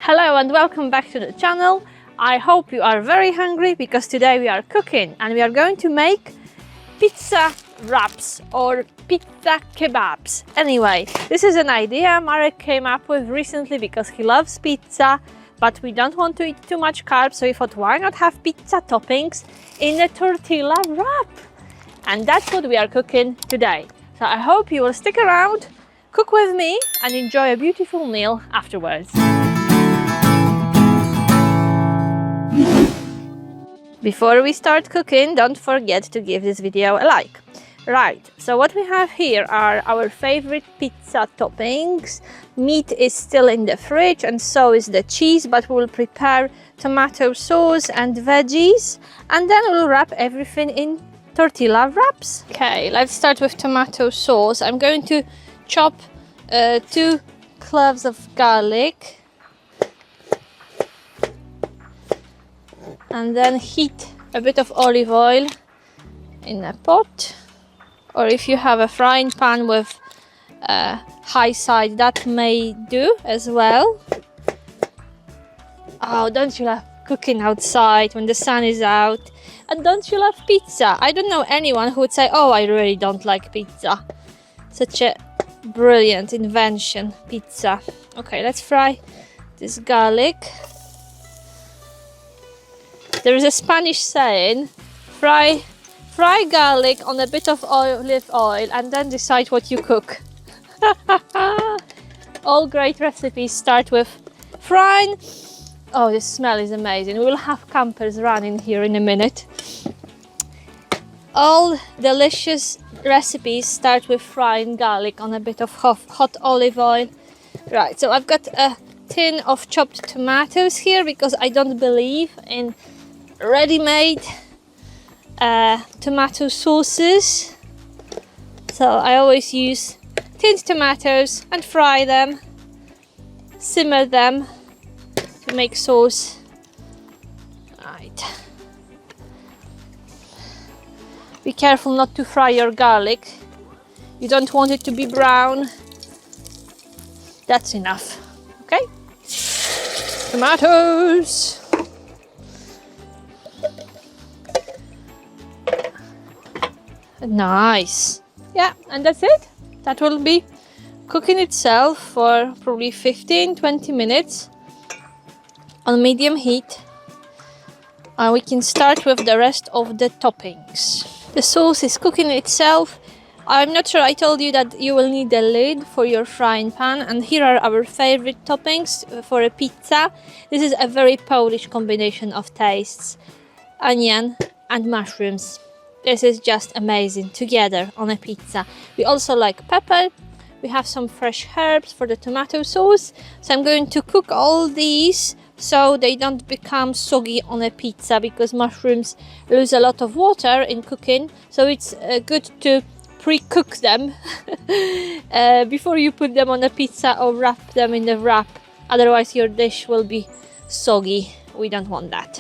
Hello and welcome back to the channel. I hope you are very hungry because today we are cooking and we are going to make pizza wraps or pizza kebabs. Anyway, this is an idea Marek came up with recently because he loves pizza, but we don't want to eat too much carbs, so we thought, why not have pizza toppings in a tortilla wrap? And that's what we are cooking today. So I hope you will stick around, cook with me and enjoy a beautiful meal afterwards. Before we start cooking, don't forget to give this video a like. Right, so what we have here are our favorite pizza toppings. Meat is still in the fridge and so is the cheese, but we will prepare tomato sauce and veggies and then we'll wrap everything in tortilla wraps. Okay, let's start with tomato sauce. I'm going to chop 2 cloves of garlic and then heat a bit of olive oil in a pot, or if you have a frying pan with a high side, that may do as well. Oh, don't you love cooking outside when the sun is out? And don't you love pizza? I don't know anyone who would say, oh, I really don't like pizza. Such a brilliant invention, pizza. Okay, let's fry this garlic. There is a Spanish saying, fry garlic on a bit of olive oil and then decide what you cook. All great recipes start with frying. Oh, the smell is amazing. We will have campers running here in a minute. All delicious recipes start with frying garlic on a bit of hot olive oil. Right, so I've got a tin of chopped tomatoes here because I don't believe in ready-made tomato sauces, so I always use tinned tomatoes and fry them, simmer them to make sauce. Right, be careful not to fry your garlic, you don't want it to be brown. That's enough. Okay, tomatoes. Nice. Yeah, and that's it. That will be cooking itself for probably 15-20 minutes on medium heat. We can start with the rest of the toppings. The sauce is cooking itself. I'm not sure I told you that you will need a lid for your frying pan, and here are our favorite toppings for a pizza. This is a very Polish combination of tastes: onion and mushrooms. This is just amazing together on a pizza. We also like pepper. We have some fresh herbs for the tomato sauce. So I'm going to cook all these so they don't become soggy on a pizza, because mushrooms lose a lot of water in cooking. So it's good to pre-cook them before you put them on a pizza or wrap them in the wrap. Otherwise your dish will be soggy. We don't want that.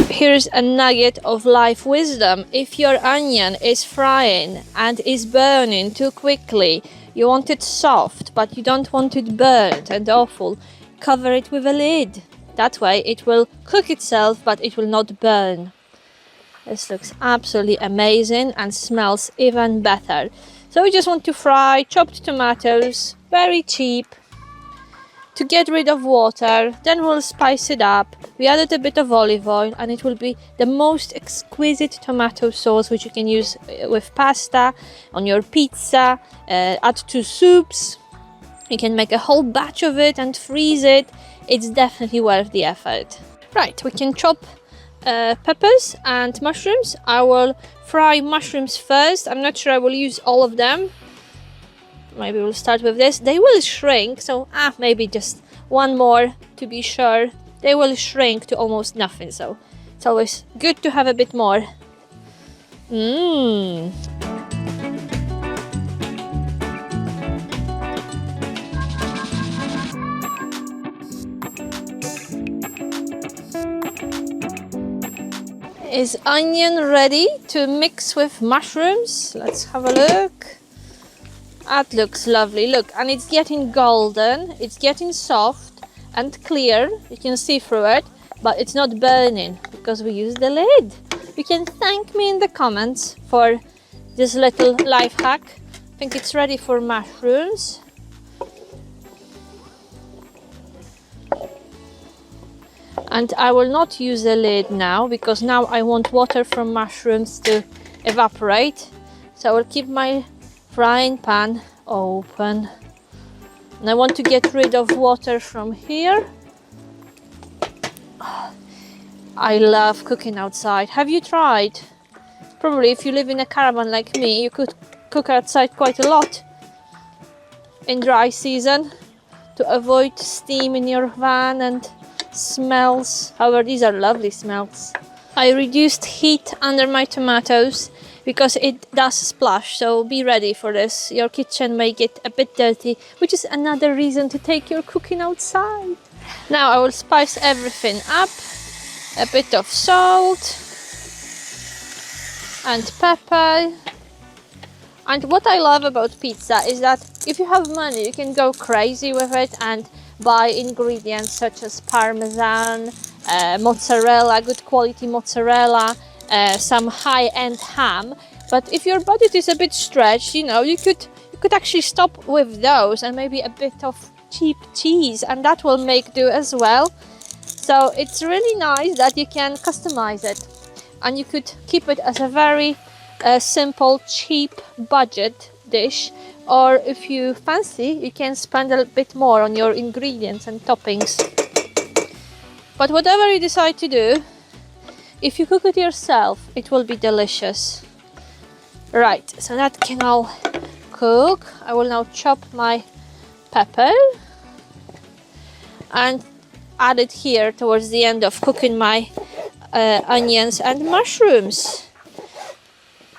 Here's a nugget of life wisdom. If your onion is frying and is burning too quickly, you want it soft, but you don't want it burnt and awful, cover it with a lid. That way it will cook itself, but it will not burn. This looks absolutely amazing and smells even better. So we just want to fry chopped tomatoes, very cheap, to get rid of water. Then we'll spice it up. We added a bit of olive oil and it will be the most exquisite tomato sauce, which you can use with pasta, on your pizza, add to soups. You can make a whole batch of it and freeze it. It's definitely worth the effort. Right, we can chop peppers and mushrooms. I will fry mushrooms first. I'm not sure I will use all of them. Maybe we'll start with this. They will shrink, so maybe just one more to be sure. They will shrink to almost nothing, so It's always good to have a bit more. Mmm. Is onion ready to mix with mushrooms? Let's have a look. That looks lovely. Look, and it's getting golden. It's getting soft and clear. You can see through it, but it's not burning because we use the lid. You can thank me in the comments for this little life hack. I think it's ready for mushrooms. And I will not use the lid now because now I want water from mushrooms to evaporate. So I will keep my frying pan open. And I want to get rid of water from here. I love cooking outside. Have you tried? Probably if you live in a caravan like me, you could cook outside quite a lot in dry season to avoid steam in your van and smells. However, these are lovely smells. I reduced heat under my tomatoes because it does splash, so be ready for this. Your kitchen may get a bit dirty, which is another reason to take your cooking outside. Now I will spice everything up. A bit of salt and pepper. And what I love about pizza is that if you have money, you can go crazy with it and buy ingredients such as parmesan, mozzarella, good quality mozzarella, some high-end ham. But if your budget is a bit stretched, you know, you could actually stop with those and maybe a bit of cheap cheese, and that will make do as well. So it's really nice that you can customize it, and you could keep it as a very simple, cheap budget dish. Or if you fancy, you can spend a bit more on your ingredients and toppings. But whatever you decide to do, if you cook it yourself, it will be delicious. Right, so that can all cook. I will now chop my pepper and add it here towards the end of cooking my onions and mushrooms.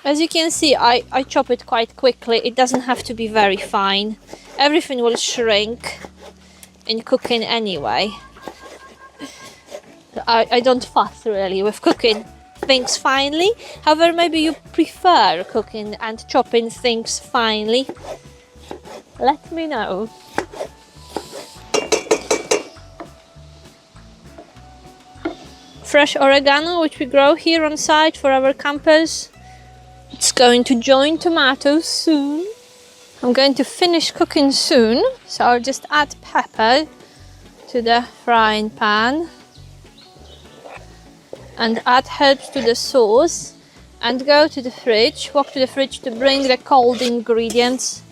As you can see, I chop it quite quickly. It doesn't have to be very fine. Everything will shrink in cooking anyway. I don't fuss really with cooking things finely. However, maybe you prefer cooking and chopping things finely. Let me know. Fresh oregano, which we grow here on site for our campers. It's going to join tomatoes soon. I'm going to finish cooking soon, so I'll just add pepper to the frying pan and add herbs to the sauce and go to the fridge, walk to the fridge to bring the cold ingredients.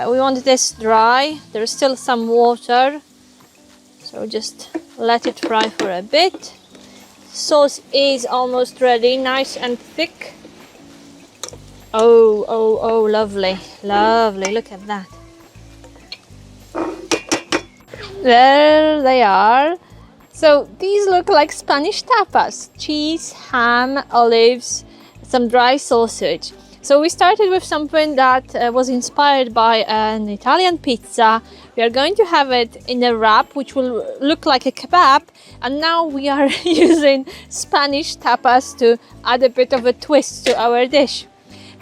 We want this dry. There's still some water, so just let it fry for a bit. Sauce is almost ready, nice and thick. Oh, lovely, lovely, look at that. There they are. So these look like Spanish tapas: cheese, ham, olives, some dry sausage. So we started with something that was inspired by an Italian pizza. We are going to have it in a wrap which will look like a kebab, and now we are using Spanish tapas to add a bit of a twist to our dish.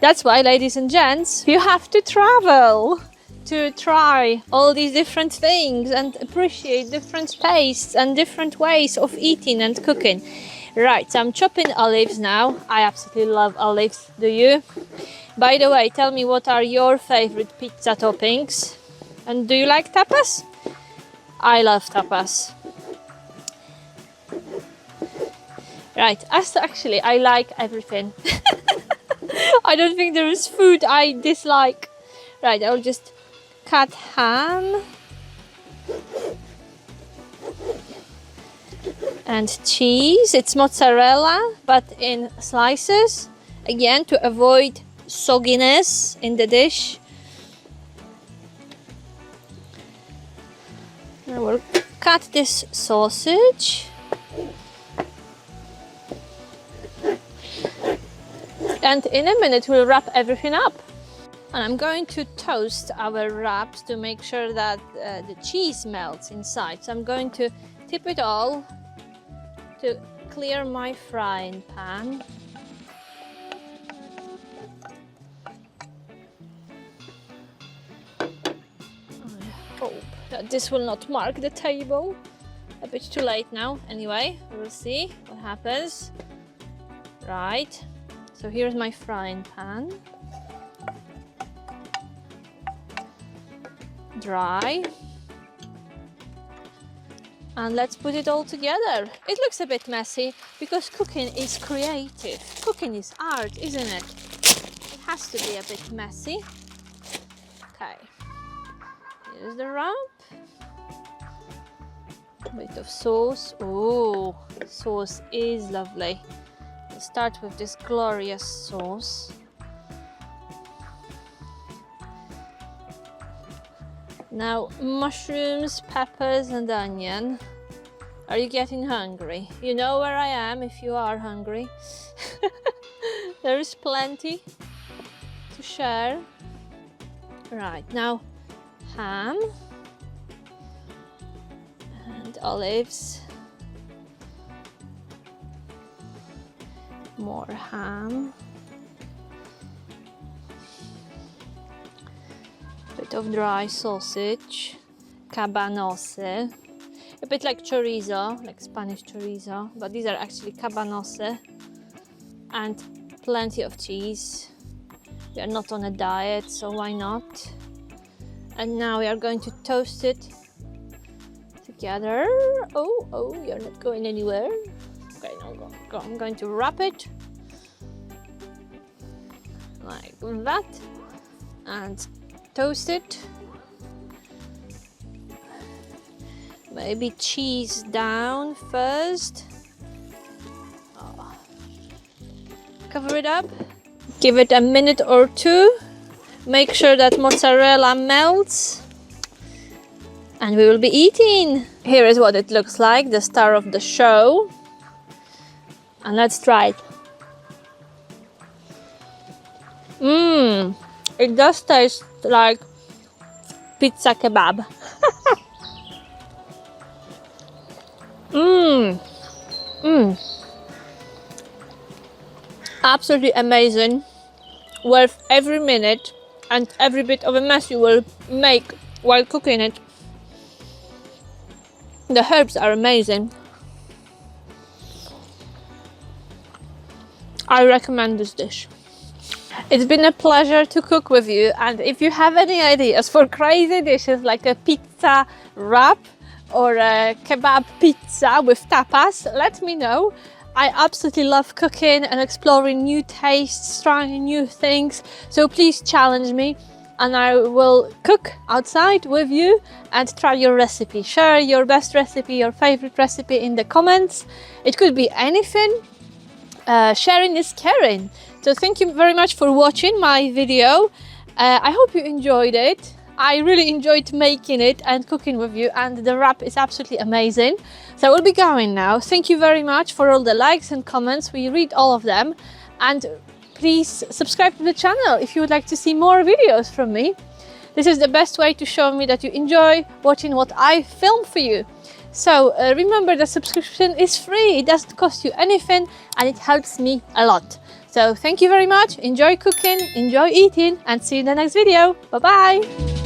That's why, ladies and gents, you have to travel to try all these different things and appreciate different tastes and different ways of eating and cooking. Right, so I'm chopping olives now. I absolutely love olives, do you? By the way, tell me, what are your favorite pizza toppings? And do you like tapas? I love tapas. Right, actually, I like everything. I don't think there is food I dislike. Right, I'll just cut ham and cheese. It's mozzarella, but in slices, again to avoid sogginess in the dish. I will cut this sausage. And in a minute we'll wrap everything up. And I'm going to toast our wraps to make sure that the cheese melts inside. So I'm going to tip it all to clear my frying pan. I hope that this will not mark the table. A bit too late now. Anyway, we'll see what happens. Right, so here's my frying pan. Dry. And let's put it all together. It looks a bit messy because cooking is creative. Cooking is art, isn't it? It has to be a bit messy. Okay. Here's the wrap. A bit of sauce. Oh, sauce is lovely. We'll start with this glorious sauce. Now, mushrooms, peppers and onion. Are you getting hungry? You know where I am if you are hungry. There is plenty to share. Right, now ham and olives. More ham. Bit of dry sausage, cabanossi, a bit like chorizo, like Spanish chorizo, but these are actually cabanossi, and plenty of cheese. We are not on a diet, so why not? And now we are going to toast it together. Oh, you're not going anywhere. Okay, now go. I'm going to wrap it like that and toast it. Maybe cheese down first. Oh. Cover it up. Give it a minute or two. Make sure that mozzarella melts. And we will be eating. Here is what it looks like, the star of the show. And let's try it. It does taste like Pizza-Kebab. Absolutely amazing. Worth every minute and every bit of a mess you will make while cooking it. The herbs are amazing. I recommend this dish. It's been a pleasure to cook with you, and if you have any ideas for crazy dishes like a pizza wrap or a kebab pizza with tapas, let me know. I absolutely love cooking and exploring new tastes, trying new things, so please challenge me and I will cook outside with you and try your recipe. Share your best recipe, your favorite recipe in the comments. It could be anything. Sharing is caring. So thank you very much for watching my video. I hope you enjoyed it. I really enjoyed making it and cooking with you, and the wrap is absolutely amazing. So we'll be going now. Thank you very much for all the likes and comments. We read all of them. And please subscribe to the channel if you would like to see more videos from me. This is the best way to show me that you enjoy watching what I film for you. So remember, the subscription is free. It doesn't cost you anything and it helps me a lot. So thank you very much. Enjoy cooking, enjoy eating, and see you in the next video. Bye bye.